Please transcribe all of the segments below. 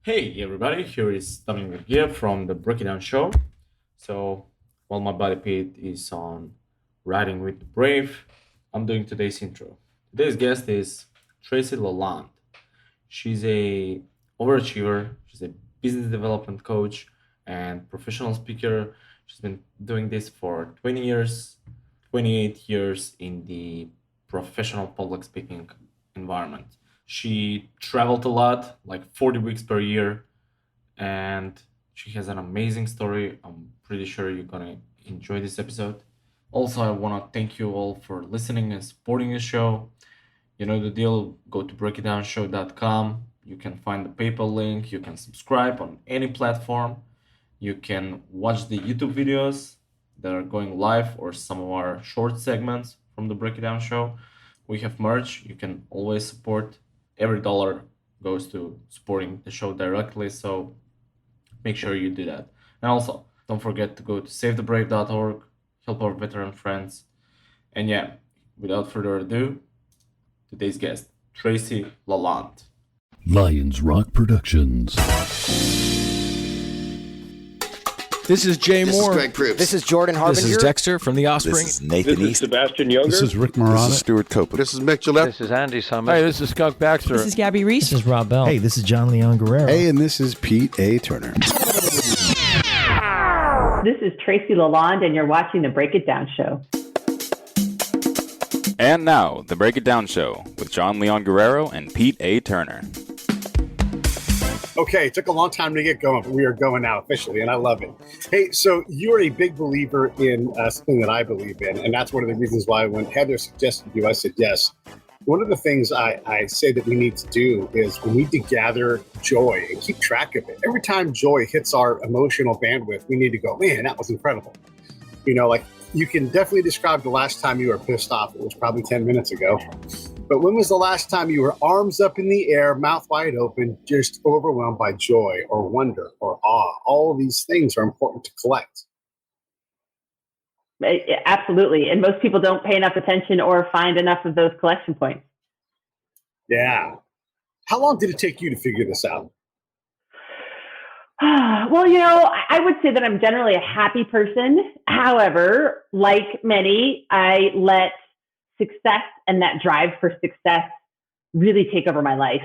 Hey everybody, here is Dominic here from the Break It Down Show. So, while my buddy Pete is on Riding with the Brave, I'm doing today's intro. Today's guest is Tracy LaLonde. She's a overachiever, she's a business development coach and professional speaker. She's been doing this for 20 years, 28 years in the professional public speaking environment. She traveled a lot, like 40 weeks per year, and she has an amazing story. I'm pretty sure you're gonna enjoy this episode. Also, I want to thank you all for listening and supporting the show. You know the deal. Go to breakitdownshow.com. You can find the PayPal link. You can subscribe on any platform. You can watch the YouTube videos that are going live or some of our short segments from the Break It Down Show. We have merch. You can always support. Every dollar goes to supporting the show directly. So make sure you do that. And also, don't forget to go to savethebrave.org, help our veteran friends. And yeah, without further ado, today's guest, Tracy LaLonde. Lions Rock Productions. This is Jay This Moore. is Greg Proops. This is Jordan Harbinger. This is Dexter from The Offspring. This is Nathan This is East. Sebastian Younger. This is Rick This Morana. is Stuart Copeland. This is Mick Gillette. This is Andy Summers. Hey, this is Skunk Baxter. This is Gabby Reese. This is Rob Bell. Hey, this is John Leon Guerrero. Hey, and this is Pete A. Turner. This is Tracy LaLonde, and you're watching the Break It Down Show. And now, the Break It Down Show with John Leon Guerrero and Pete A. Turner. Okay, it took a long time to get going, but we are going now officially, and I love it. Hey, so you are a big believer in something that I believe in, and that's one of the reasons why when Heather suggested you, I said yes. One of the things I say that we need to do is we need to gather joy and keep track of it. Every time joy hits our emotional bandwidth, we need to go, man, that was incredible. You know, like you can definitely describe the last time you were pissed off. It was probably 10 minutes ago. But when was the last time you were arms up in the air, mouth wide open, just overwhelmed by joy or wonder or awe? All of these things are important to collect. Absolutely. And most people don't pay enough attention or find enough of those collection points. Yeah. How long did it take you to figure this out? Well, I would say that I'm generally a happy person. However, like many, I let success and that drive for success really take over my life.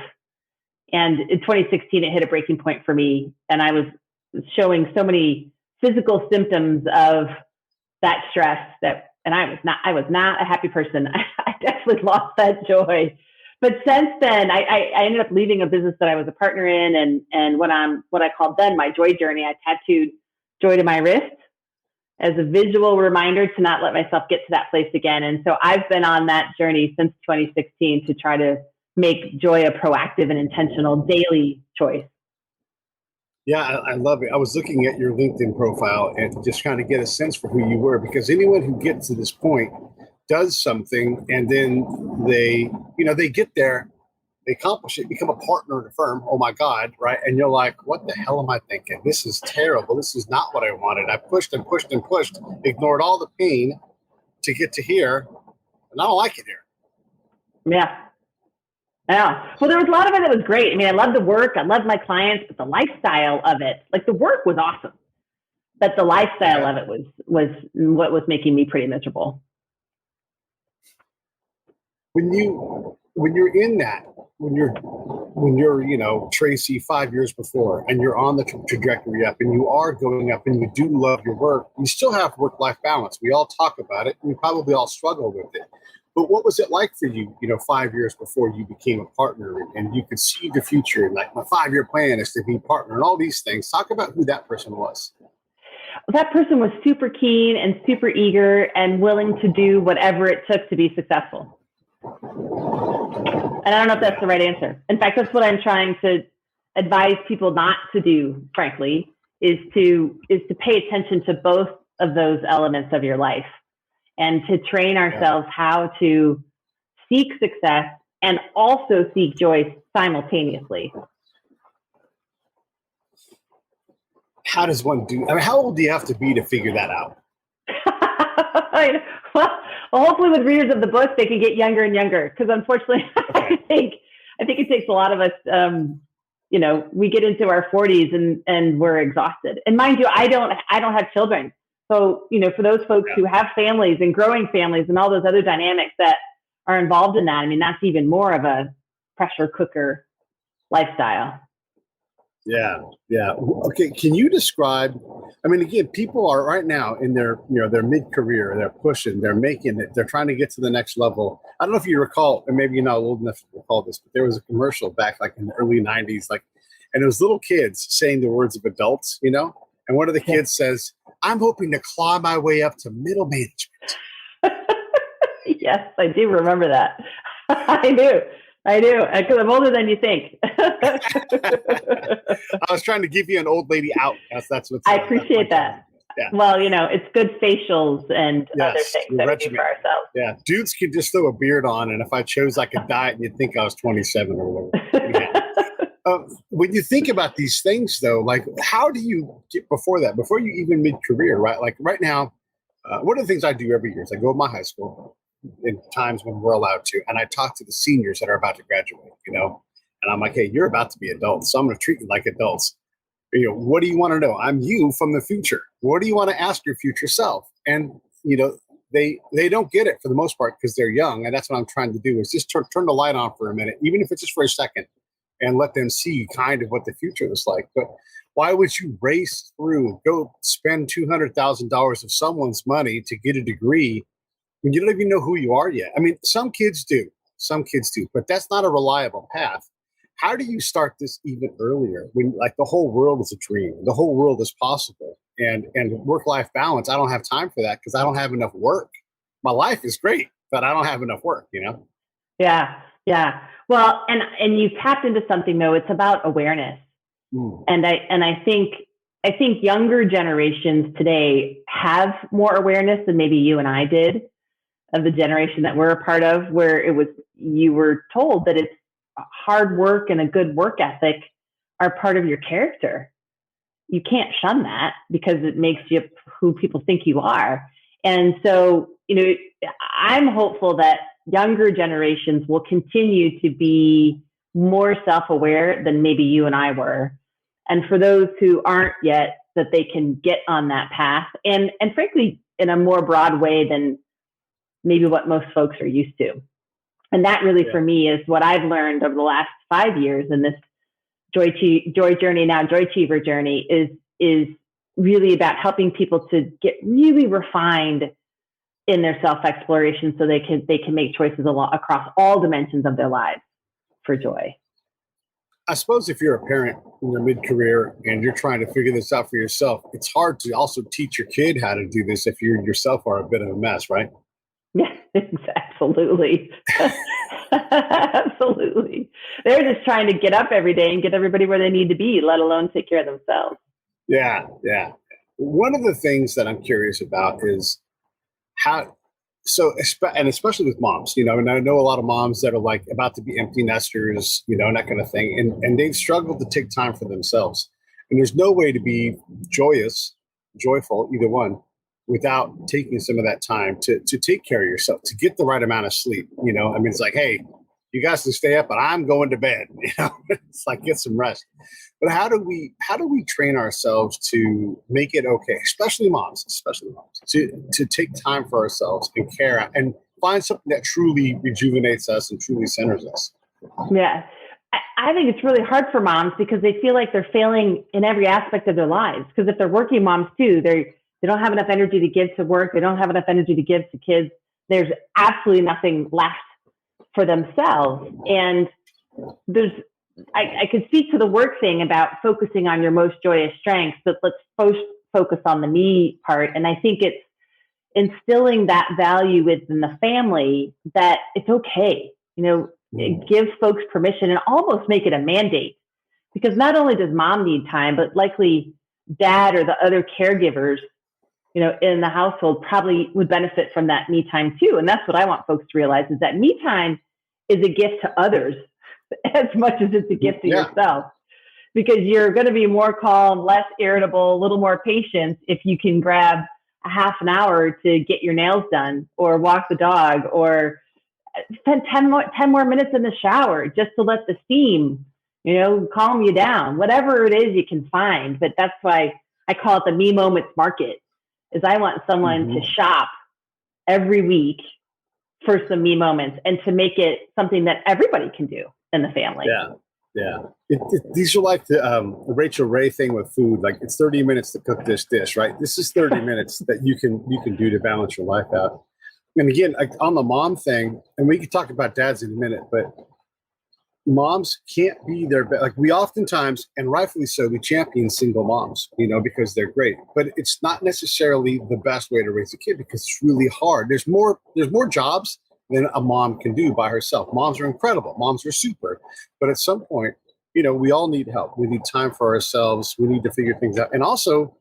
And in 2016, it hit a breaking point for me. And I was showing so many physical symptoms of that stress and I was not a happy person. I definitely lost that joy. But since then, I ended up leaving a business that I was a partner in, and what I called then my joy journey. I tattooed joy to my wrist as a visual reminder to not let myself get to that place again. And so I've been on that journey since 2016 to try to make joy a proactive and intentional daily choice. Yeah, I love it. I was looking at your LinkedIn profile and just trying to get a sense for who you were, because anyone who gets to this point does something and then they get there, they accomplish it, become a partner in a firm. Oh my God, right? And you're like, what the hell am I thinking? This is terrible. This is not what I wanted. I pushed and pushed and pushed, ignored all the pain to get to here, and I don't like it here. Yeah. Yeah. Well, there was a lot of it that was great. I mean, I loved the work. I loved my clients, but the lifestyle of it, like the work was awesome, but the lifestyle of it was what was making me pretty miserable. When you're in that, when you're Tracy 5 years before, and you're on the trajectory up, and you are going up, and you do love your work, you still have work-life balance. We all talk about it. We probably all struggle with it. But what was it like for you, 5 years before you became a partner, and you could see the future, and like my 5-year plan is to be partner and all these things? Talk about who that person was. That person was super keen and super eager and willing to do whatever it took to be successful. And I don't know if that's the right answer. In fact, that's what I'm trying to advise people not to do, frankly, is to pay attention to both of those elements of your life and to train ourselves how to seek success and also seek joy simultaneously. How does one do? I mean, how old do you have to be to figure that out? Well, hopefully with readers of the book, they can get younger and younger. Because unfortunately, I think it takes a lot of us we get into our 40s and we're exhausted. And mind you, I don't have children. So, for those folks who have families and growing families and all those other dynamics that are involved in that, I mean, that's even more of a pressure cooker lifestyle. Yeah. Okay. Can you describe, I mean, again, people are right now in their mid-career, they're pushing, they're making it, they're trying to get to the next level. I don't know if you recall, and maybe you're not old enough to recall this, but there was a commercial back like in the early 90s, and it was little kids saying the words of adults, and one of the kids says, "I'm hoping to claw my way up to middle management." Yes, I do remember that. I do, because I'm older than you think. I was trying to give you an old lady out. That's what I appreciate that. Yeah. Well, it's good facials and other things that we do for ourselves. Yeah, dudes can just throw a beard on, and if I chose, I could diet, and you'd think I was 27 or whatever. Yeah. When you think about these things, though, how do you get before you even mid-career, right? Like right now, one of the things I do every year is I go to my high school in times when we're allowed to, and I talk to the seniors that are about to graduate, and I'm like, hey, you're about to be adults, so I'm going to treat you like adults. What do you want to know? I'm you from the future. What do you want to ask your future self? And, they don't get it for the most part because they're young. And that's what I'm trying to do is just turn the light on for a minute, even if it's just for a second, and let them see kind of what the future is like. But why would you race through, go spend $200,000 of someone's money to get a degree when you don't even know who you are yet? I mean, some kids do, but that's not a reliable path. How do you start this even earlier when the whole world is a dream, the whole world is possible, and work-life balance? I don't have time for that because I don't have enough work. My life is great, but I don't have enough work, Yeah. Well, and you tapped into something though. It's about awareness. And I think younger generations today have more awareness than maybe you and I did, of the generation that we're a part of, where you were told that it's hard work and a good work ethic are part of your character. You can't shun that because it makes you who people think you are. And so, I'm hopeful that younger generations will continue to be more self-aware than maybe you and I were. And for those who aren't yet, that they can get on that path and frankly, in a more broad way than maybe what most folks are used to. And that really, for me, is what I've learned over the last 5 years in this Joychiever Journey is really about helping people to get really refined in their self-exploration so they can make choices across all dimensions of their lives for joy. I suppose if you're a parent in your mid-career and you're trying to figure this out for yourself, it's hard to also teach your kid how to do this if you yourself are a bit of a mess, right? Yeah, absolutely. Absolutely. They're just trying to get up every day and get everybody where they need to be, let alone take care of themselves. Yeah. One of the things that I'm curious about is and especially with moms, and I know a lot of moms that are about to be empty nesters, and that kind of thing. And they've struggled to take time for themselves. And there's no way to be joyful, either one, without taking some of that time to take care of yourself, to get the right amount of sleep. I mean, it's like, hey, you guys can stay up, but I'm going to bed. It's like, get some rest. But how do we train ourselves to make it okay, especially moms, to take time for ourselves and care and find something that truly rejuvenates us and truly centers us? Yeah. I think it's really hard for moms because they feel like they're failing in every aspect of their lives. Because if they're working moms too, they don't have enough energy to give to work. They don't have enough energy to give to kids. There's absolutely nothing left for themselves. And I could speak to the work thing about focusing on your most joyous strengths, but let's first focus on the me part. And I think it's instilling that value within the family that it's okay, give folks permission and almost make it a mandate, because not only does mom need time, but likely dad or the other caregivers, in the household probably would benefit from that me time too. And that's what I want folks to realize, is that me time is a gift to others as much as it's a gift to yourself, because you're going to be more calm, less irritable, a little more patient if you can grab a half an hour to get your nails done or walk the dog or spend 10 more minutes in the shower just to let the steam, calm you down, whatever it is you can find. But that's why I call it the me moments market, is I want someone to shop every week for some me moments and to make it something that everybody can do in the family. Yeah. These are like the Rachel Ray thing with food. Like, it's 30 minutes to cook this dish, right? This is 30 minutes that you can do to balance your life out. And again, like on the mom thing, and we can talk about dads in a minute, but moms can't be their best. Like, we oftentimes, and rightfully so, we champion single moms, because they're great. But it's not necessarily the best way to raise a kid, because it's really hard. There's more jobs than a mom can do by herself. Moms are incredible. Moms are super. But at some point, we all need help. We need time for ourselves. We need to figure things out. And also,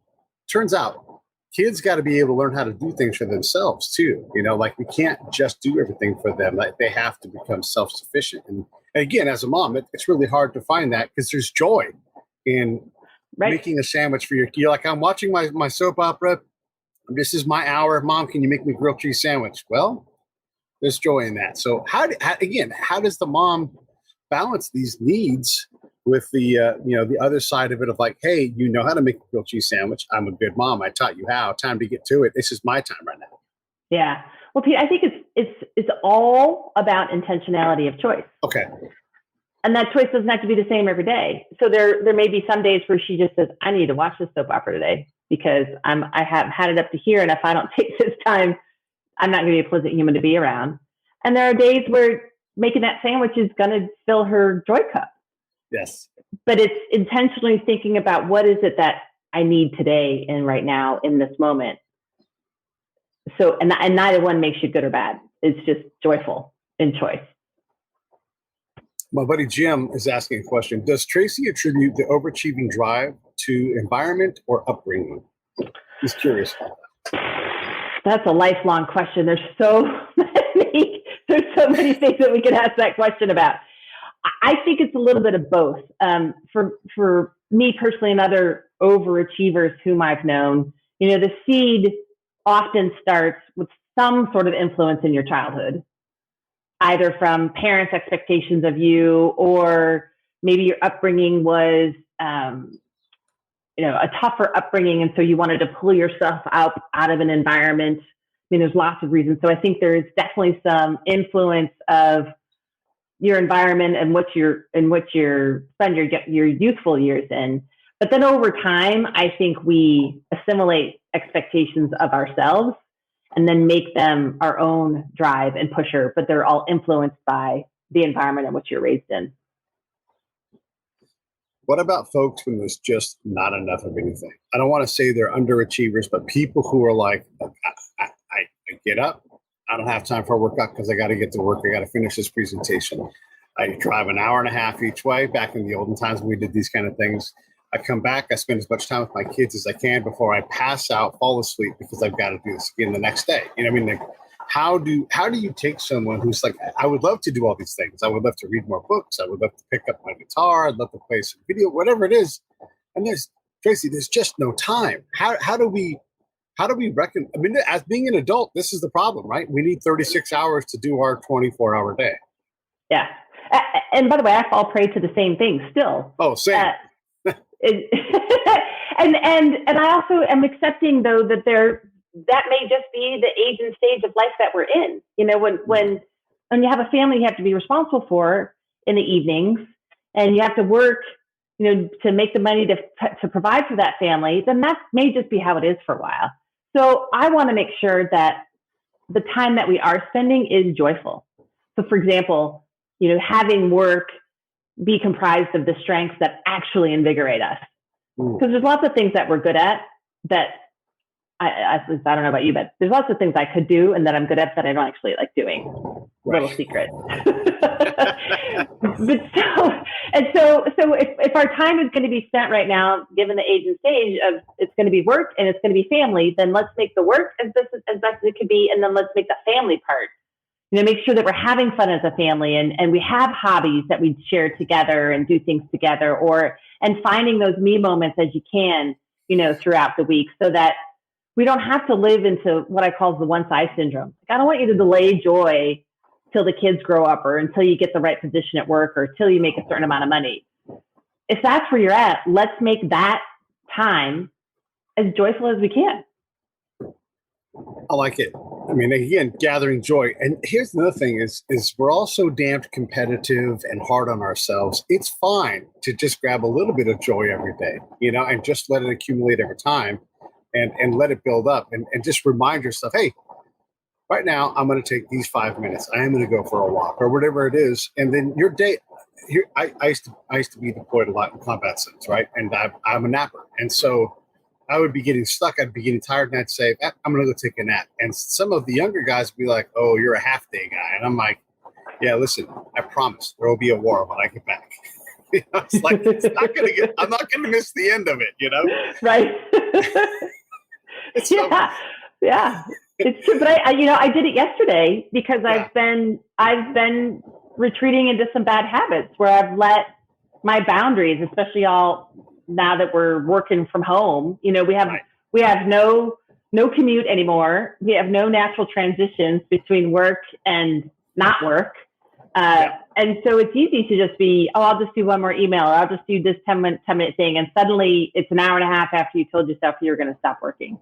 turns out, kids got to be able to learn how to do things for themselves too. Like, we can't just do everything for them. Like, they have to become self-sufficient. And again, as a mom, it's really hard to find that, because there's joy in making a sandwich for you're like, I'm watching my soap opera. This is my hour. Mom, can you make me grilled cheese sandwich? Well, there's joy in that. So how does the mom balance these needs with the the other side of it, of like, hey, how to make a grilled cheese sandwich. I'm a good mom. I taught you how. Time to get to it. This is my time right now. Yeah. Well, Pete, I think it's all about intentionality of choice. Okay. And that choice doesn't have to be the same every day. So there may be some days where she just says, I need to watch this soap opera today because I have had it up to here. And if I don't take this time, I'm not going to be a pleasant human to be around. And there are days where making that sandwich is going to fill her joy cup. Yes. But it's intentionally thinking about, what is it that I need today and right now in this moment. So, and neither one makes you good or bad. It's just joyful in choice. My buddy Jim is asking a question. Does Tracy attribute the overachieving drive to environment or upbringing? He's curious. That's a lifelong question. There's so many things that we could ask that question about. I think it's a little bit of both. For me personally and other overachievers whom I've known, the seed often starts with some sort of influence in your childhood, either from parents' expectations of you, or maybe your upbringing was, a tougher upbringing. And so you wanted to pull yourself out of an environment. There's lots of reasons. So I think there's definitely some influence of your environment and what you spend your youthful years in. But then over time, I think we assimilate expectations of ourselves and then make them our own drive and pusher, but they're all influenced by the environment in which you're raised in. What about folks when there's just not enough of anything? I don't want to say they're underachievers, but people who are like, I get up, I don't have time for a workout because I got to get to work. I got to finish this presentation. I drive an hour and a half each way. Back in the olden times when we did these kind of things, I come back, I spend as much time with my kids as I can before I pass out, fall asleep, because I've got to do this again the next day. Like, how do you take someone who's like, I would love to do all these things. I would love to read more books. I would love to pick up my guitar. I'd love to play some video, whatever it is. And there's just no time. How do we reckon? As being an adult, this is the problem, right? We need 36 hours to do our 24-hour day. Yeah. And by the way, I fall prey to the same thing still. Oh, same. And I also am accepting, though, that that may just be the age and stage of life that we're in. When you have a family you have to be responsible for in the evenings, and you have to work, to make the money to provide for that family, then that may just be how it is for a while. So I want to make sure that the time that we are spending is joyful. So, for example, having work be comprised of the strengths that actually invigorate us. Because there's lots of things that we're good at that I don't know about you, but there's lots of things I could do and that I'm good at that I don't actually like doing. Right. Little secret. So if our time is going to be spent right now, given the age and stage of it's going to be work and it's going to be family, then let's make the work as best as it could be, and then let's make the family part. Make sure that we're having fun as a family, and we have hobbies that we share together and do things together, and finding those me moments as you can, throughout the week, so that we don't have to live into what I call the one size syndrome. I don't want you to delay joy till the kids grow up, or until you get the right position at work, or till you make a certain amount of money. if that's where you're at, let's make that time as joyful as we can. I like it. I mean, again, gathering joy. And here's another thing is we're all so damned competitive and hard on ourselves. It's fine to just grab a little bit of joy every day, and just let it accumulate over time and let it build up and just remind yourself, hey, right now I'm going to take these 5 minutes. I am going to go for a walk or whatever it is. And then your day here, I used to be deployed a lot in combat zones, right? And I'm a napper. And so I would be getting stuck. I'd be getting tired, and I'd say, I'm going to go take a nap. And some of the younger guys would be like, oh, you're a half-day guy. And I'm like, yeah, listen, I promise there will be a war when I get back. It's like, I'm not going to miss the end of it, Right. Yeah. It's true. But I did it yesterday because I've been retreating into some bad habits where I've let my boundaries, especially now that we're working from home, we have no commute anymore. We have no natural transitions between work and not work. And so it's easy to just be, I'll just do one more email, or I'll just do this 10-minute thing. And suddenly it's an hour and a half after you told yourself you were going to stop working.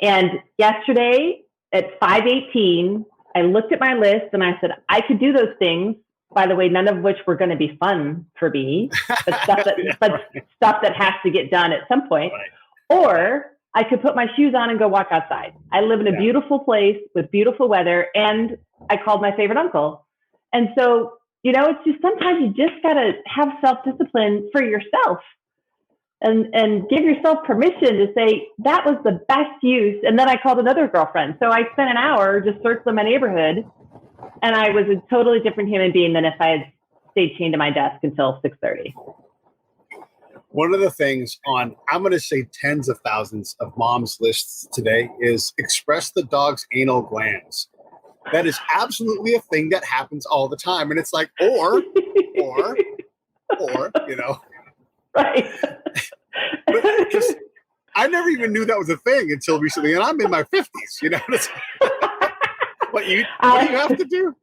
And yesterday at 5:18, I looked at my list and I said, I could do those things. By the way, none of which were going to be fun for me, but stuff that has to get done at some point. Right. Or I could put my shoes on and go walk outside. I live in a beautiful place with beautiful weather, and I called my favorite uncle. And so, it's just sometimes you just got to have self-discipline for yourself and give yourself permission to say, that was the best use. And then I called another girlfriend. So I spent an hour just circling my neighborhood, and I was a totally different human being than if I had stayed chained to my desk until 6:30. One of the things on, I'm going to say tens of thousands of moms' lists today is express the dog's anal glands. That is absolutely a thing that happens all the time. And it's like, or, Right. But I never even knew that was a thing until recently. And I'm in my 50s, What do you have to do?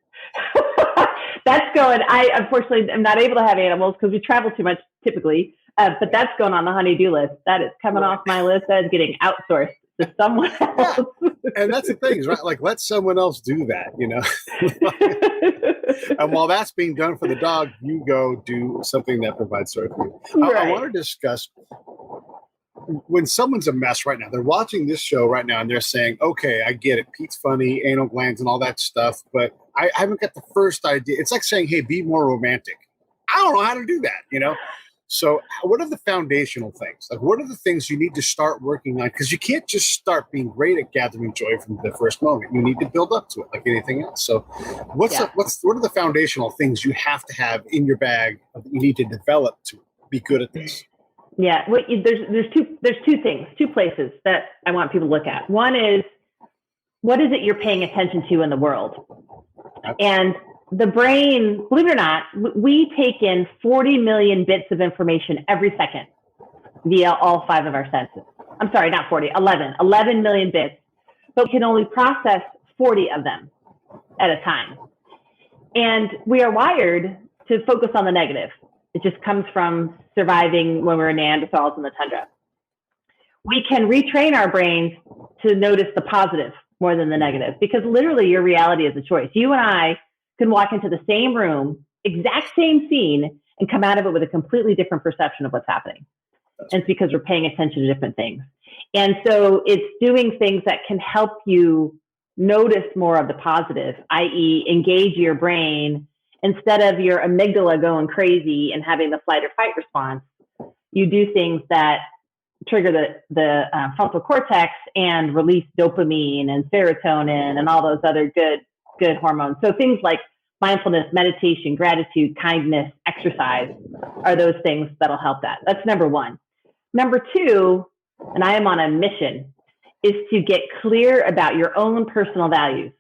That's going. I unfortunately am not able to have animals because we travel too much typically. But that's going on the honey-do list. That is coming off my list. That is getting outsourced to someone else. And that's the thing, right? Like, let someone else do that, And while that's being done for the dog, you go do something that provides joy for you. Right. I want to discuss when someone's a mess right now. They're watching this show right now and they're saying, okay, I get it. Pete's funny, anal glands and all that stuff, but I haven't got the first idea. It's like saying, hey, be more romantic. I don't know how to do that, So what are the foundational things? Like, what are the things you need to start working on? Because you can't just start being great at gathering joy from the first moment. You need to build up to it like anything else. So what are the foundational things you have to have in your bag that you need to develop to be good at this? Yeah, there's two places that I want people to look at. One is, what is it you're paying attention to in the world? And the brain, believe it or not, we take in 40 million bits of information every second via all 5 of our senses. I'm sorry, not 40, 11 million bits, but we can only process 40 of them at a time. And we are wired to focus on the negative. It just comes from surviving when we were Neanderthals in the tundra. We can retrain our brains to notice the positive more than the negative, because literally your reality is a choice. You and I can walk into the same room, exact same scene, and come out of it with a completely different perception of what's happening. And it's because we're paying attention to different things. And so it's doing things that can help you notice more of the positive, i.e. engage your brain instead of your amygdala going crazy and having the flight or fight response. You do things that trigger the frontal cortex and release dopamine and serotonin and all those other good hormones. So things like mindfulness, meditation, gratitude, kindness, exercise are those things that'll help that. That's number one. Number two, and I am on a mission, is to get clear about your own personal values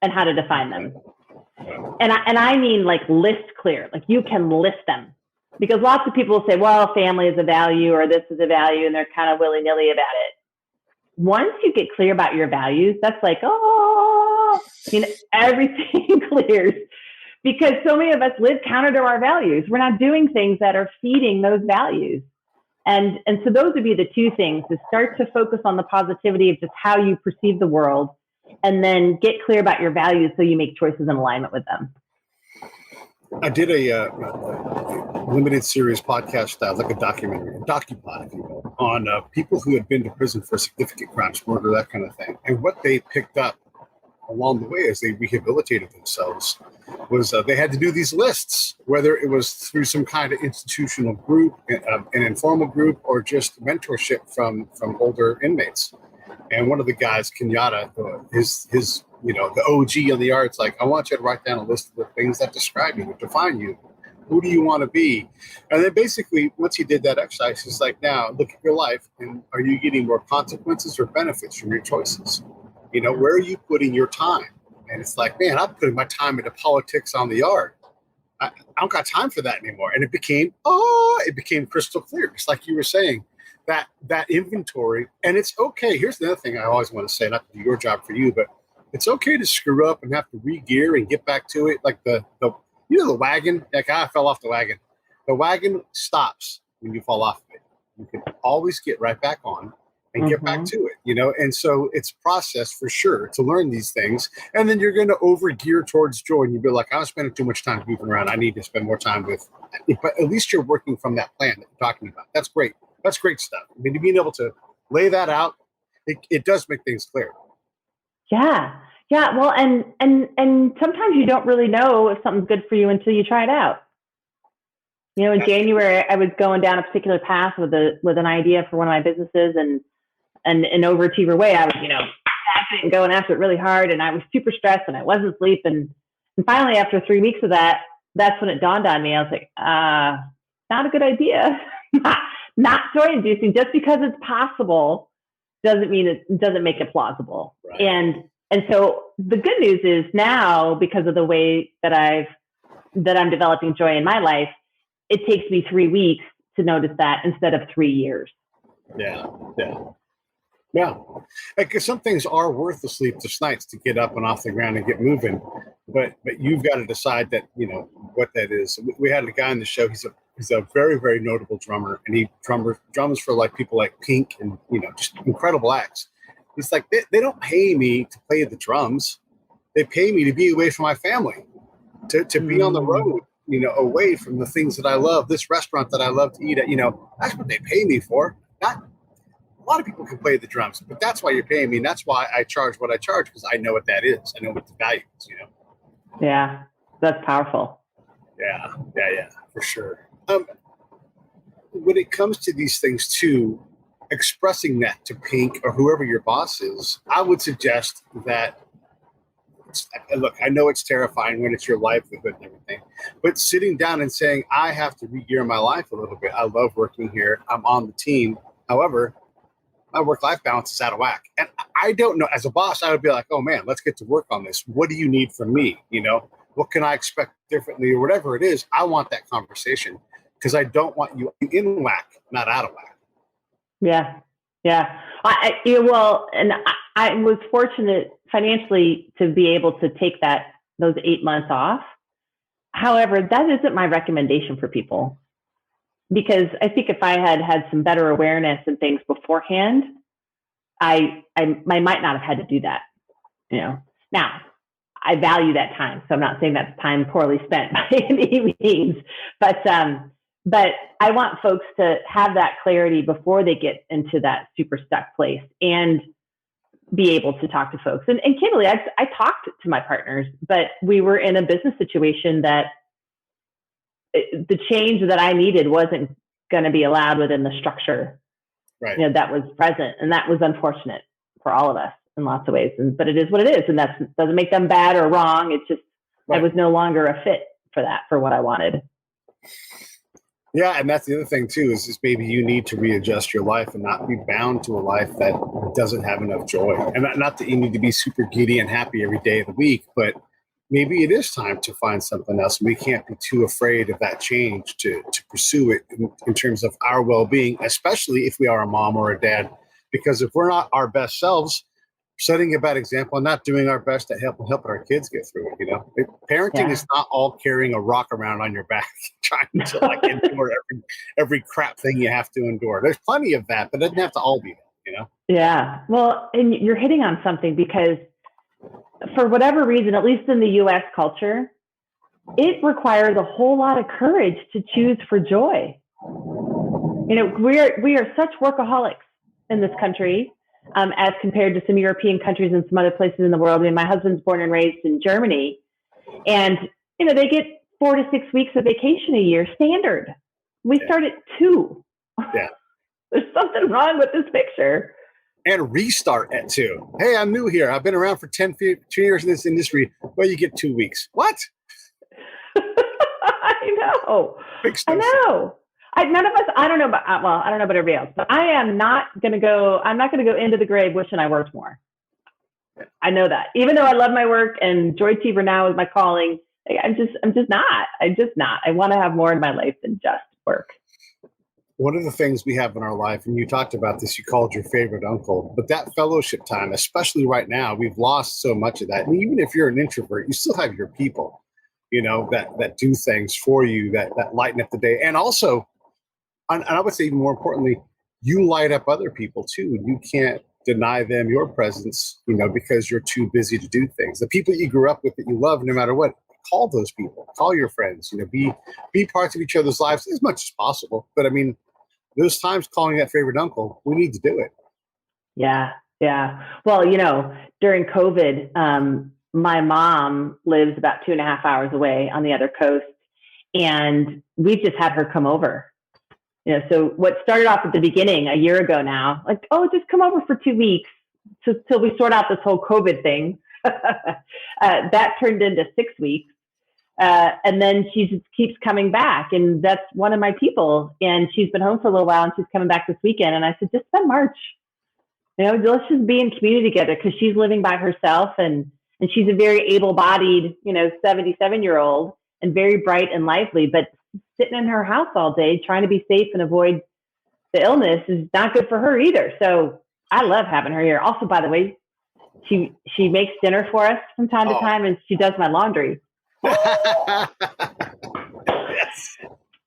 and how to define them. And I mean like list clear, like you can list them. Because lots of people say, well, family is a value or this is a value, and they're kind of willy-nilly about it. Once you get clear about your values, that's like, everything clears. because so many of us live counter to our values. We're not doing things that are feeding those values. And so those would be the two things: is start to focus on the positivity of just how you perceive the world, and then get clear about your values so you make choices in alignment with them. I did a limited series podcast style, like a documentary, a docupod, if you will, on people who had been to prison for significant crimes, murder, that kind of thing. And what they picked up along the way as they rehabilitated themselves was they had to do these lists, whether it was through some kind of institutional group, an informal group, or just mentorship from older inmates. And one of the guys, Kenyatta, his the OG on the arts, like, I want you to write down a list of the things that describe you, that define you. Who do you want to be? And then basically, once he did that exercise, he's like, now look at your life, and are you getting more consequences or benefits from your choices? Where are you putting your time? And it's like, man, I'm putting my time into politics on the yard. I don't got time for that anymore. And it became crystal clear. Just like you were saying, that inventory. And it's okay. Here's the other thing I always want to say, not to do your job for you, but it's okay to screw up and have to re-gear and get back to it. Like the wagon, like I fell off the wagon. The wagon stops when you fall off of it. You can always get right back on and get back to it, And so it's process for sure to learn these things. And then you're going to over-gear towards joy, and you'll be like, I'm spending too much time moving around. I need to spend more time with, but at least you're working from that plan that you're talking about. That's great. That's great stuff. I mean, being able to lay that out, it does make things clear. Yeah. Well, and sometimes you don't really know if something's good for you until you try it out. In January, I was going down a particular path with an idea for one of my businesses, and in an overachiever way, I was, after it and going after it really hard, and I was super stressed and I wasn't sleeping. And finally, after 3 weeks of that, that's when it dawned on me. I was like, not a good idea. Not joy inducing. Just because it's possible doesn't mean it doesn't make it plausible. Right. And so the good news is now, because of the way that I'm developing joy in my life, it takes me 3 weeks to notice that instead of 3 years. Yeah. Because some things are worth the sleepless nights to get up and off the ground and get moving, but you've got to decide that what that is. We had a guy on the show. He's a very, very notable drummer, and he drums for like people like Pink and just incredible acts. He's like, they don't pay me to play the drums. They pay me to be away from my family, to be on the road, away from the things that I love, this restaurant that I love to eat at. That's what they pay me for. Not a lot of people can play the drums, but that's why you're paying me. And that's why I charge what I charge, because I know what that is. I know what the value is, Yeah, that's powerful. Yeah, for sure. When it comes to these things too, expressing that to Pink or whoever your boss is, I would suggest that, look, I know it's terrifying when it's your livelihood and everything, but sitting down and saying, I have to re-gear my life a little bit. I love working here. I'm on the team. However, my work-life balance is out of whack. And I don't know. As a boss, I would be like, oh, man, let's get to work on this. What do you need from me? What can I expect differently, or whatever it is? I want that conversation, because I don't want you in whack, not out of whack. Yeah. I was fortunate financially to be able to take those 8 months off. However, that isn't my recommendation for people, because I think if I had some better awareness and things beforehand, I might not have had to do that. Now I value that time, so I'm not saying that's time poorly spent by any means, but I want folks to have that clarity before they get into that super stuck place and be able to talk to folks. And candidly, I talked to my partners, but we were in a business situation that the change that I needed wasn't going to be allowed within the structure, right, that was present. And that was unfortunate for all of us in lots of ways. But it is what it is. And that doesn't make them bad or wrong. It's just, right, I was no longer a fit for what I wanted. Yeah, and that's the other thing too, is maybe you need to readjust your life and not be bound to a life that doesn't have enough joy. And not that you need to be super giddy and happy every day of the week, but maybe it is time to find something else. We can't be too afraid of that change to pursue it in terms of our well-being, especially if we are a mom or a dad. Because if we're not our best selves, setting a bad example and not doing our best to help our kids get through it. Parenting is not all carrying a rock around on your back, trying to like endure every crap thing you have to endure. There's plenty of that, but it doesn't have to all be that. Yeah. Well, and you're hitting on something because for whatever reason, at least in the US culture, it requires a whole lot of courage to choose for joy. We are such workaholics in this country, as compared to some European countries and some other places in the world. I mean, my husband's born and raised in Germany, and they get 4 to 6 weeks of vacation a year standard. We start at 2. Yeah. There's something wrong with this picture. And restart at 2. Hey, I'm new here. I've been around for 2 years in this industry. Well, you get 2 weeks. What? I know. I know. None of us, I don't know about everybody else, but I'm not going to go into the grave wishing I worked more. I know that. Even though I love my work and Joychiever now is my calling, I'm just not. I want to have more in my life than just work. One of the things we have in our life, and you talked about this, you called your favorite uncle, but that fellowship time, especially right now, we've lost so much of that. And even if you're an introvert, you still have your people, that do things for you, that lighten up the day. And also, and I would say even more importantly, you light up other people too. You can't deny them your presence, because you're too busy to do things. The people you grew up with that you love, no matter what, call those people, call your friends, be parts of each other's lives as much as possible. But I mean, those times calling that favorite uncle, we need to do it. Yeah. Yeah. Well, during COVID, my mom lives about 2.5 hours away on the other coast, and we just had her come over. So what started off at the beginning a year ago now, like, oh, just come over for 2 weeks till we sort out this whole COVID thing. That turned into 6 weeks. And then she just keeps coming back. And that's one of my people. And she's been home for a little while and she's coming back this weekend. And I said, just spend March. Let's just be in community together, because she's living by herself and she's a very able-bodied, 77-year-old and very bright and lively, but sitting in her house all day trying to be safe and avoid the illness is not good for her either. So I love having her here. Also, by the way, she makes dinner for us from time to time, and she does my laundry. Yes.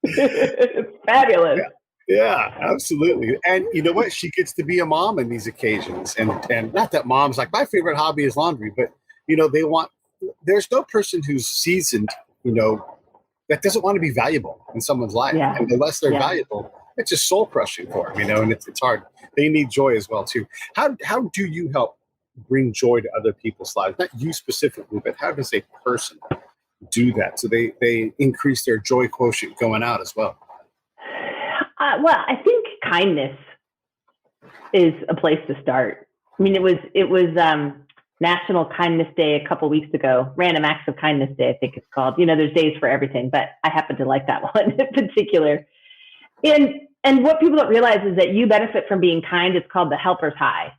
It's fabulous. Yeah, absolutely. And you know what? She gets to be a mom in these occasions. And not that mom's like, my favorite hobby is laundry, but there's no person who's seasoned, that doesn't want to be valuable in someone's life. Yeah. And unless they're valuable, it's just soul crushing for them, and it's hard. They need joy as well too. How do you help bring joy to other people's lives? Not you specifically, but how does a person do that so they increase their joy quotient going out as well? Well, I think kindness is a place to start. I mean, it was National Kindness Day a couple weeks ago. Random Acts of Kindness Day, I think it's called. There's days for everything, but I happen to like that one in particular. And what people don't realize is that you benefit from being kind. It's called the helper's high.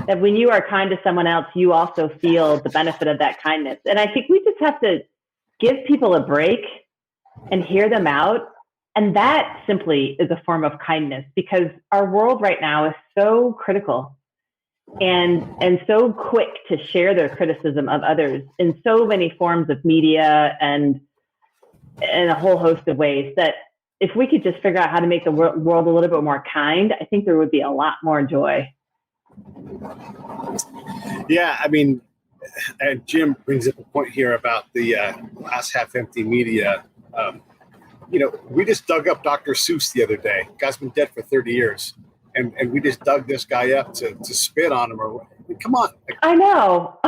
That when you are kind to someone else, you also feel the benefit of that kindness. And I think we just have to give people a break and hear them out. And that simply is a form of kindness, because our world right now is so critical and so quick to share their criticism of others in so many forms of media and in a whole host of ways, that if we could just figure out how to make the world a little bit more kind, I think there would be a lot more joy. Yeah, I mean, Jim brings up a point here about the glass half empty media. We just dug up Dr. Seuss the other day. Guy's been dead for 30 years. And we just dug this guy up to spit on him. Come on. I know.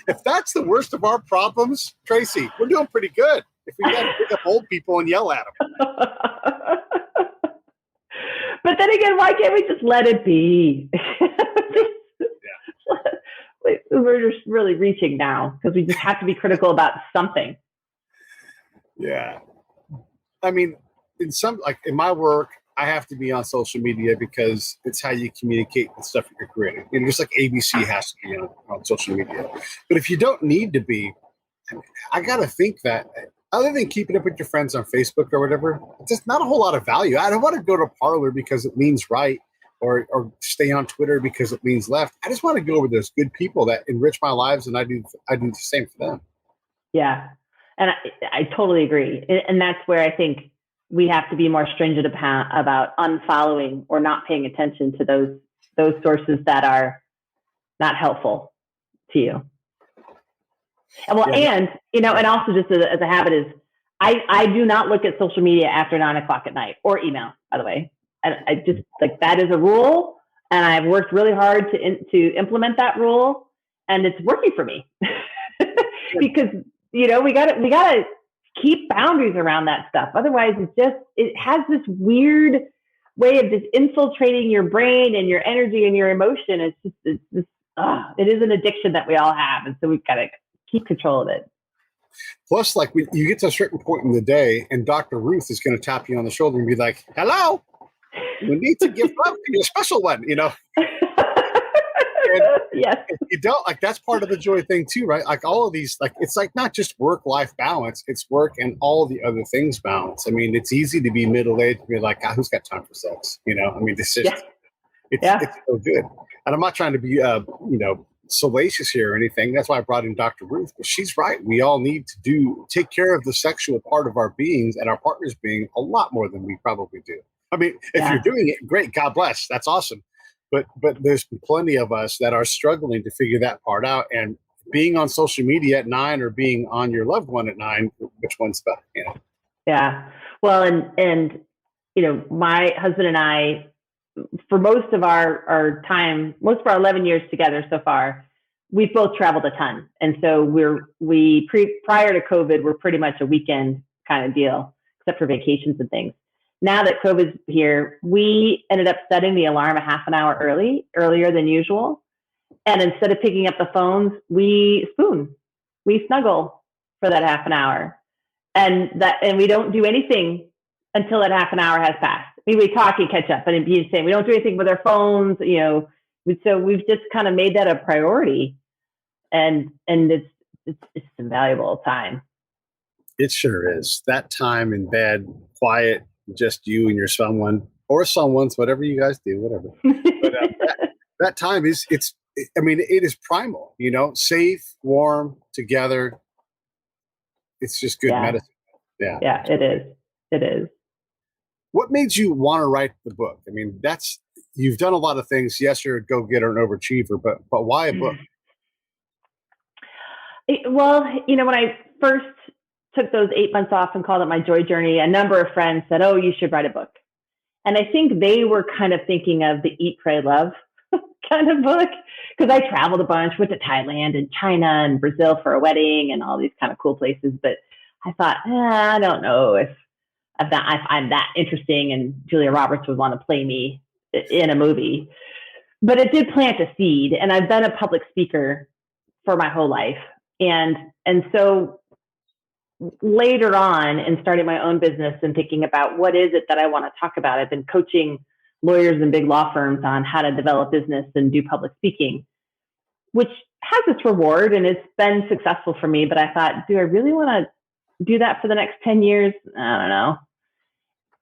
If that's the worst of our problems, Tracy, we're doing pretty good. If we got to pick up old people and yell at them. But then again, why can't we just let it be? We're just really reaching now, because we just have to be critical about something. Yeah. I mean, in my work, I have to be on social media because it's how you communicate the stuff that you're creating. Just like ABC has to be on social media. But if you don't need to be, I got to think that other than keeping up with your friends on Facebook or whatever, it's just not a whole lot of value. I don't want to go to a parlor because it leans right or stay on Twitter because it leans left. I just want to go over those good people that enrich my lives, and I do the same for them. Yeah. And I totally agree. And that's where I think we have to be more stringent about unfollowing or not paying attention to those sources that are not helpful to you. And and also just as a habit is I do not look at social media after 9:00 at night, or email, by the way. I just like, that is a rule, and I've worked really hard to implement that rule, and it's working for me. Because we gotta keep boundaries around that stuff. Otherwise, it has this weird way of just infiltrating your brain and your energy and your emotion. It is an addiction that we all have, and so we've got to keep control of it. Plus, like, you get to a certain point in the day, and Dr. Ruth is going to tap you on the shoulder and be like, "Hello, you need to give love to your special one," And yes. if you don't, like, that's part of the joy thing too, right? Like, all of these, like, it's like not just work-life balance, it's work and all the other things balance. I mean, it's easy to be middle-aged and be like, who's got time for sex? I mean, it's just, it's so good. And I'm not trying to be, salacious here or anything. That's why I brought in Dr. Ruth, but she's right. We all need to take care of the sexual part of our beings and our partner's being a lot more than we probably do. I mean, if you're doing it, great, God bless, that's awesome. But there's plenty of us that are struggling to figure that part out. And being on social media at 9 or being on your loved one at 9, which one's better? Yeah. Well, and my husband and I, for most of our time, most of our 11 years together so far, we've both traveled a ton. And so prior to COVID, we're pretty much a weekend kind of deal, except for vacations and things. Now that COVID's here, we ended up setting the alarm a half an hour earlier than usual. And instead of picking up the phones, we snuggle for that half an hour. And we don't do anything until that half an hour has passed. I mean, we talk and catch up, and we don't do anything with our phones, So we've just kind of made that a priority, and it's invaluable time. It sure is. That time in bed, quiet, just you and your someone, or someone's, whatever you guys do, whatever. But that time it is primal. Safe, warm, together. It's just good medicine. Yeah. Yeah, it is. It is. What made you want to write the book? I mean, you've done a lot of things. Yes, you're a go-getter and overachiever, but why a book? Well, when I first took those 8 months off and called it my Joy Journey, a number of friends said, "Oh, you should write a book." And I think they were kind of thinking of the Eat, Pray, Love kind of book, because I traveled a bunch, went to Thailand and China and Brazil for a wedding and all these kind of cool places. But I thought, I don't know if I'm that interesting and Julia Roberts would want to play me in a movie. But it did plant a seed, and I've been a public speaker for my whole life. And so later on, in starting my own business and thinking about what is it that I want to talk about, I've been coaching lawyers and big law firms on how to develop business and do public speaking, which has its reward and it's been successful for me. But I thought, do I really want to do that for the next 10 years? I don't know.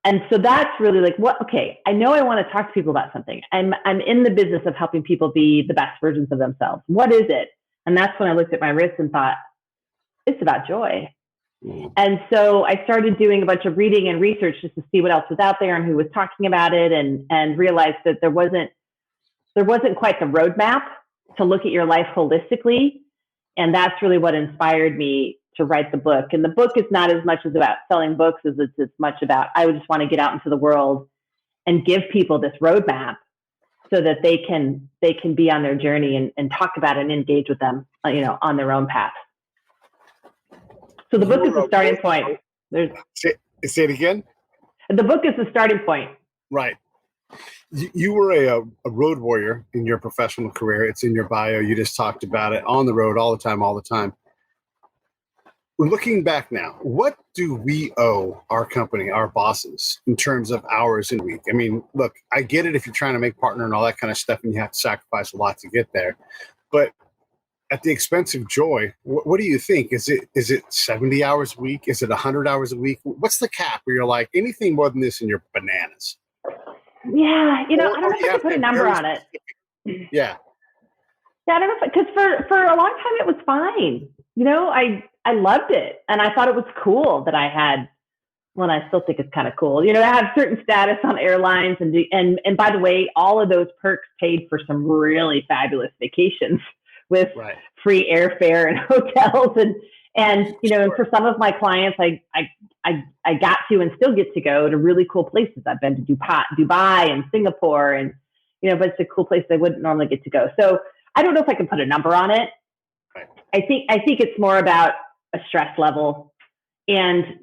And so that's really like, I know I want to talk to people about something. I'm in the business of helping people be the best versions of themselves. What is it? And that's when I looked at my wrist and thought, it's about joy. And so I started doing a bunch of reading and research just to see what else was out there and who was talking about it, and realized that there wasn't quite the roadmap to look at your life holistically. And that's really what inspired me to write the book. And the book is not as much as about selling books as it's as much about, I would just want to get out into the world and give people this roadmap so that they can be on their journey and talk about it and engage with them, on their own path. So the book is the starting point. Say it again. The book is the starting point. Right. You were a road warrior in your professional career. It's in your bio. You just talked about it, on the road all the time. Looking back now, what do we owe our company, our bosses, in terms of hours in a week? I mean, look, I get it if you're trying to make partner and all that kind of stuff, and you have to sacrifice a lot to get there. But at the expense of joy, what do you think? Is it 70 hours a week? Is it 100 hours a week? What's the cap where you're like, anything more than this and you're bananas? Yeah, I don't know Or if you I have could put to a have number very on it. specific- Yeah. Yeah, I don't know because for a long time it was fine. I loved it, and I thought it was cool that I had. Well, I still think it's kind of cool. I have certain status on airlines, and by the way, all of those perks paid for some really fabulous vacations with Right. free airfare and hotels, and and for some of my clients, I got to and still get to go to really cool places. I've been to Dubai and Singapore, and but it's a cool place I wouldn't normally get to go. So I don't know if I can put a number on it. Right. I think it's more about a stress level, and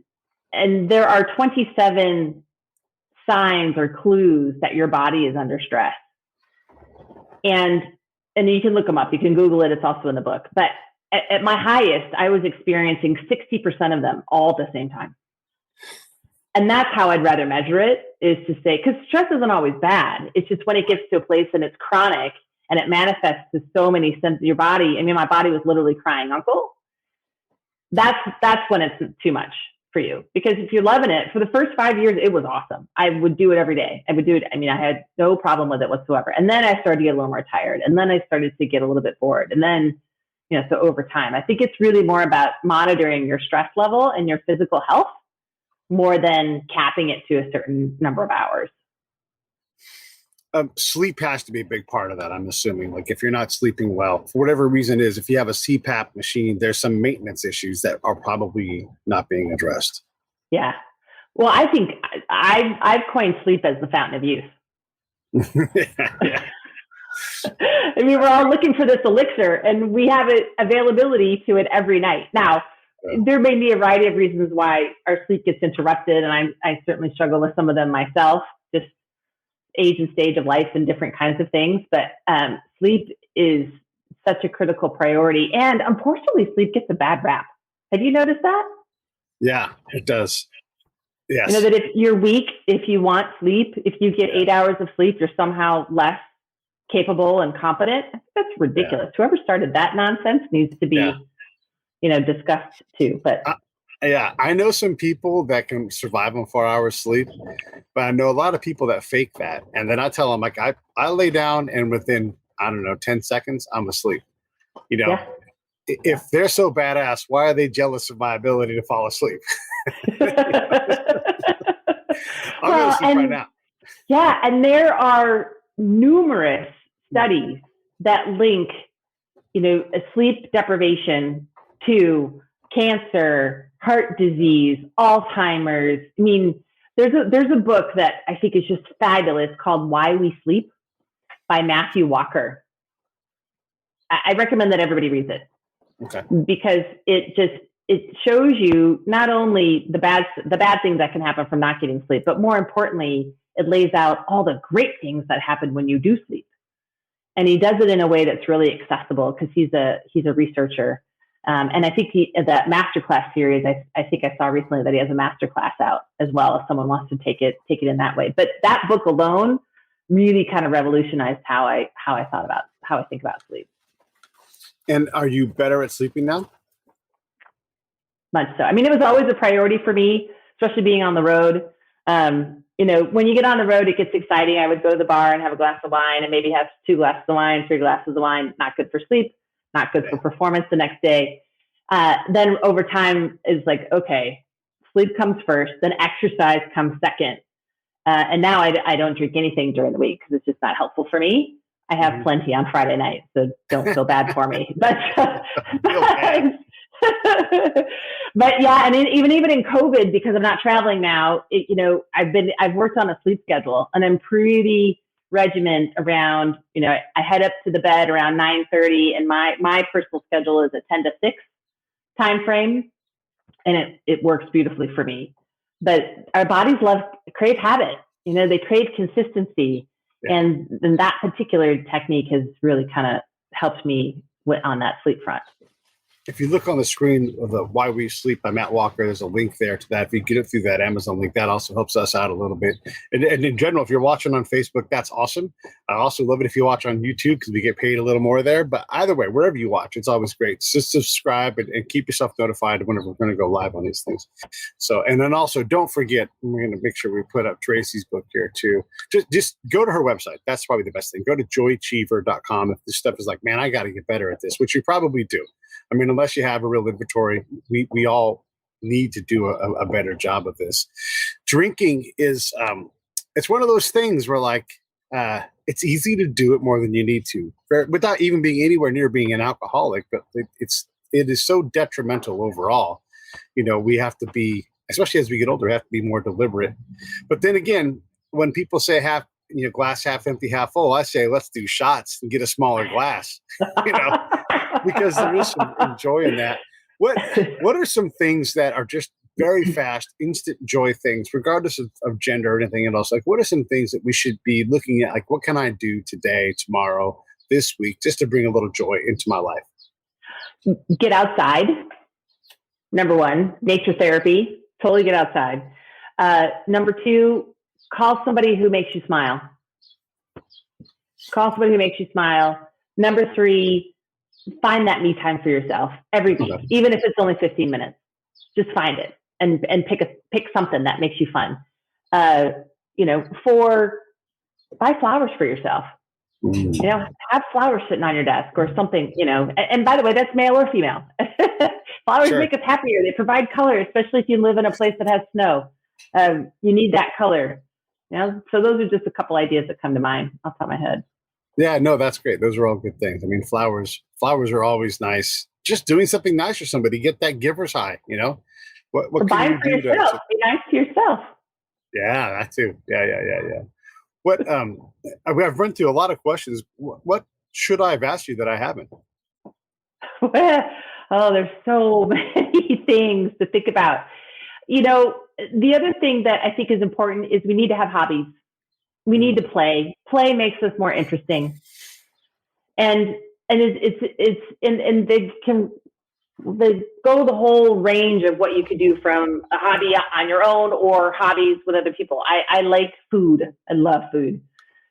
there are 27 signs or clues that your body is under stress, and you can look them up. You can Google it. It's also in the book. But at my highest, I was experiencing 60% of them all at the same time. And that's how I'd rather measure it, is to say, because stress isn't always bad. It's just when it gets to a place and it's chronic and it manifests to so many senses of your body. I mean, my body was literally crying, uncle. That's when it's too much for you. Because if you're loving it, for the first 5 years, it was awesome. I would do it every day. I would do it. I mean, I had no problem with it whatsoever. And then I started to get a little more tired. And then I started to get a little bit bored. And then, so over time, I think it's really more about monitoring your stress level and your physical health more than capping it to a certain number of hours. Sleep has to be a big part of that, I'm assuming. Like if you're not sleeping well, for whatever reason is, if you have a CPAP machine, there's some maintenance issues that are probably not being addressed. Yeah. Well, I think I've coined sleep as the fountain of youth. Yeah. I mean, we're all looking for this elixir, and we have availability to it every night. Now, there may be a variety of reasons why our sleep gets interrupted, and I certainly struggle with some of them myself, just age and stage of life and different kinds of things. But sleep is such a critical priority, and unfortunately, sleep gets a bad rap. Have you noticed that? Yeah, it does. Yes. That if you're weak, if you want sleep, if you get 8 hours of sleep, you're somehow less capable and competent. That's ridiculous. Whoever started that nonsense needs to be, discussed too. But I know some people that can survive on 4 hours sleep, but I know a lot of people that fake that. And then I tell them, like, I lay down and within, 10 seconds, I'm asleep. If they're so badass, why are they jealous of my ability to fall asleep? I'm going to sleep right now. Yeah. And there are numerous studies that link, a sleep deprivation to cancer, heart disease, Alzheimer's. I mean, there's a book that I think is just fabulous called Why We Sleep by Matthew Walker. I recommend that everybody reads it. Okay. Because it shows you not only the bad things that can happen from not getting sleep, but more importantly, it lays out all the great things that happen when you do sleep. And he does it in a way that's really accessible because he's a researcher. And I think that masterclass series, I think I saw recently that he has a masterclass out as well if someone wants to take it in that way. But that book alone really kind of revolutionized how I think about sleep. And are you better at sleeping now? Much so. I mean, it was always a priority for me, especially being on the road. When you get on the road, it gets exciting. I would go to the bar and have a glass of wine and maybe have 2 glasses of wine, 3 glasses of wine. Not good for sleep, not good for performance the next day. Then over time is like, okay, sleep comes first, then exercise comes second. And now I don't drink anything during the week because it's just not helpful for me. I have plenty on Friday night, so don't feel bad for me. But yeah, and even in COVID, because I'm not traveling now, I've worked on a sleep schedule, and I'm pretty regiment around. I head up to the bed around 9:30, and my personal schedule is a 10 to 6 time frame, and it works beautifully for me. But our bodies crave habit. They crave consistency. Yeah. And then that particular technique has really kind of helped me on that sleep front. if you look on the screen of the Why We Sleep by Matt Walker, there's a link there to that. If you get it through that Amazon link, that also helps us out a little bit. And in general, if you're watching on Facebook, that's awesome. I also love it if you watch on YouTube because we get paid a little more there. But either way, wherever you watch, it's always great. Just subscribe and keep yourself notified whenever we're going to go live on these things. So, and then also don't forget, we're going to make sure we put up Tracy's book here too. Just go to her website. That's probably the best thing. Go to joychiever.com. If this stuff is like, man, I got to get better at this, which you probably do. I mean, unless you have a real inventory, we all need to do a better job of this. Drinking is, it's one of those things where like, it's easy to do it more than you need to without even being anywhere near being an alcoholic, but it is so detrimental overall. You know, we have to be, especially as we get older, we have to be more deliberate. But then again, when people say glass half empty, half full, I say, let's do shots and get a smaller glass, because there is some joy in that. What are some things that are just very fast, instant joy things, regardless of gender or anything else? Like, what are some things that we should be looking at? Like, what can I do today, tomorrow, this week, just to bring a little joy into my life? Get outside. Number one, nature therapy. Totally get outside. Number two, call somebody who makes you smile. Call somebody who makes you smile. Number three, find that me time for yourself every week, even if it's only 15 minutes. Just find it and pick something that makes you fun. Four, buy flowers for yourself. Have flowers sitting on your desk or something, and by the way, that's male or female. Flowers make us happier. They provide color, especially if you live in a place that has snow. You need that color. So those are just a couple ideas that come to mind off the top of my head. Yeah, no, that's great. Those are all good things. I mean, flowers are always nice. Just doing something nice for somebody, get that giver's high, What buy can for you do yourself. Be nice to yourself. Yeah, that too. Yeah. What I've run through a lot of questions. What should I have asked you that I haven't? Oh, there's so many things to think about. The other thing that I think is important is we need to have hobbies. We need to play. Play makes us more interesting, and they go the whole range of what you could do, from a hobby on your own or hobbies with other people. I like food. I love food.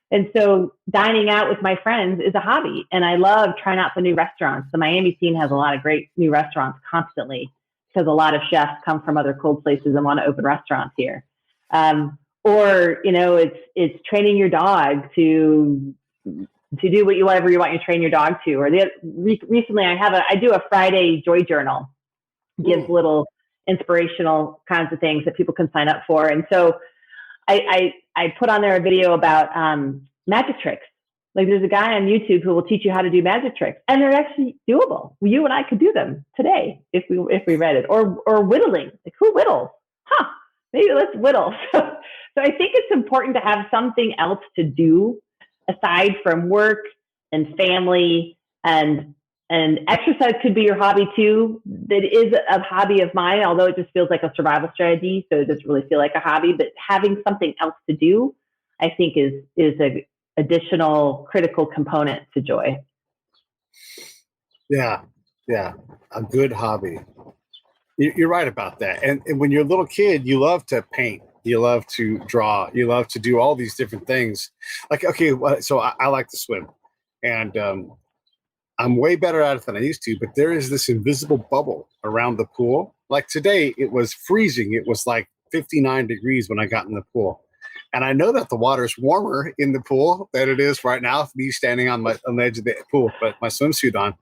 And so dining out with my friends is a hobby. And I love trying out the new restaurants. The Miami scene has a lot of great new restaurants constantly, because a lot of chefs come from other cold places and want to open restaurants here. It's training your dog to do whatever you want to train your dog to. Or recently I do a Friday joy journal, gives little inspirational kinds of things that people can sign up for. And so I put on there a video about magic tricks. Like, there's a guy on YouTube who will teach you how to do magic tricks, and they're actually doable. You and I could do them today if we read it. Or whittling. Like, who whittles? Maybe let's whittle. So I think it's important to have something else to do aside from work and family, and exercise could be your hobby too. That is a hobby of mine, although it just feels like a survival strategy. So it doesn't really feel like a hobby, but having something else to do, I think is a additional critical component to joy. Yeah. A good hobby. You're right about that. And when you're a little kid, you love to paint. You love to draw. You love to do all these different things. Like, okay, so I like to swim. And I'm way better at it than I used to. But there is this invisible bubble around the pool. Like today, it was freezing. It was like 59 degrees when I got in the pool. And I know that the water's warmer in the pool than it is right now, me standing on the edge of the pool, but my swimsuit on.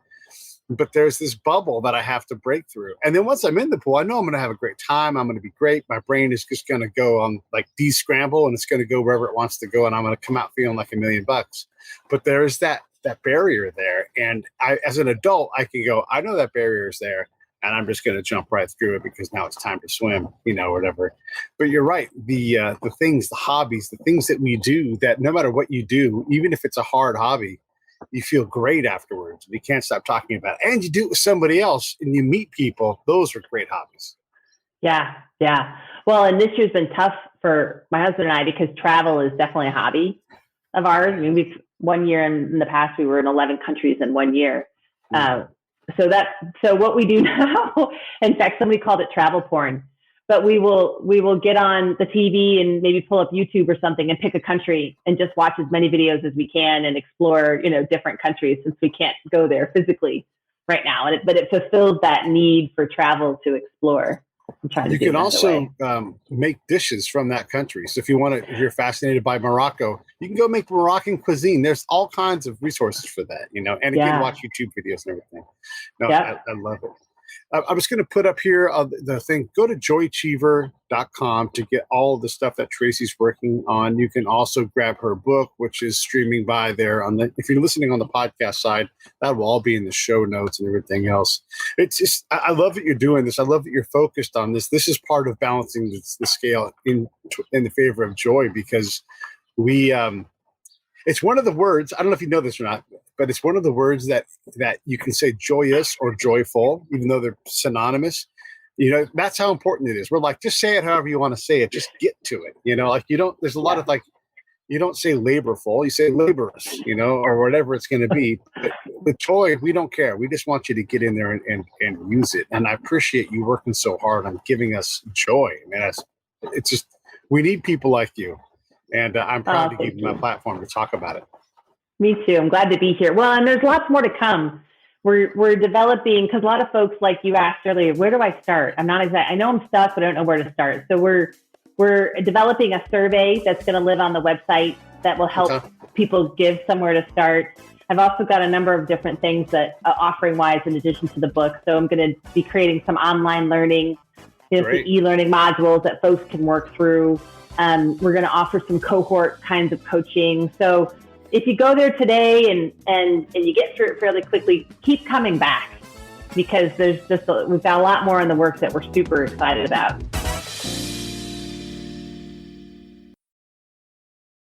But there's this bubble that I have to break through. And then once I'm in the pool, I know I'm going to have a great time. I'm going to be great. My brain is just going to go on like descramble, and it's going to go wherever it wants to go. And I'm going to come out feeling like $1 million. But there is that barrier there. And as an adult, I can go, I know that barrier is there, and I'm just going to jump right through it because now it's time to swim, whatever. But you're right. The things, the hobbies, the things that we do, that no matter what you do, even if it's a hard hobby, you feel great afterwards. You can't stop talking about it. And you do it with somebody else and you meet people. Those are great hobbies. Yeah. Well, and this year's been tough for my husband and I because travel is definitely a hobby of ours. I mean, one year in the past, we were in 11 countries in 1 year. So what we do now, in fact, somebody called it travel porn, but we will get on the TV and maybe pull up YouTube or something and pick a country and just watch as many videos as we can and explore, different countries, since we can't go there physically right now. But it fulfills that need for travel to explore. You can also make dishes from that country. So if you're fascinated by Morocco, you can go make Moroccan cuisine. There's all kinds of resources for that, and you can watch YouTube videos and everything. No, I love it. I was going to put up here the thing. Go to joychiever.com to get all the stuff that Tracy's working on. You can also grab her book, which is streaming by there. If you're listening on the podcast side, that will all be in the show notes and everything else. It's just, I love that you're doing this. I love that you're focused on this. This is part of balancing the scale in the favor of joy, because it's one of the words, I don't know if you know this or not, but it's one of the words that you can say joyous or joyful, even though they're synonymous. That's how important it is. We're like, just say it however you want to say it. Just get to it. There's a lot of you don't say laborful, you say laborous, or whatever it's going to be. But with joy, we don't care. We just want you to get in there and use it. And I appreciate you working so hard on giving us joy. Man, it's just, we need people like you. And I'm proud to give you my platform to talk about it. Me too. I'm glad to be here. Well, and there's lots more to come. We're developing, because a lot of folks, like you asked earlier, where do I start? I know I'm stuck, but I don't know where to start. So we're developing a survey that's going to live on the website that will help people give somewhere to start. I've also got a number of different things that offering wise in addition to the book. So I'm going to be creating some online learning, some e-learning modules that folks can work through. We're going to offer some cohort kinds of coaching. So if you go there today and you get through it fairly quickly, keep coming back, because we've got a lot more in the works that we're super excited about.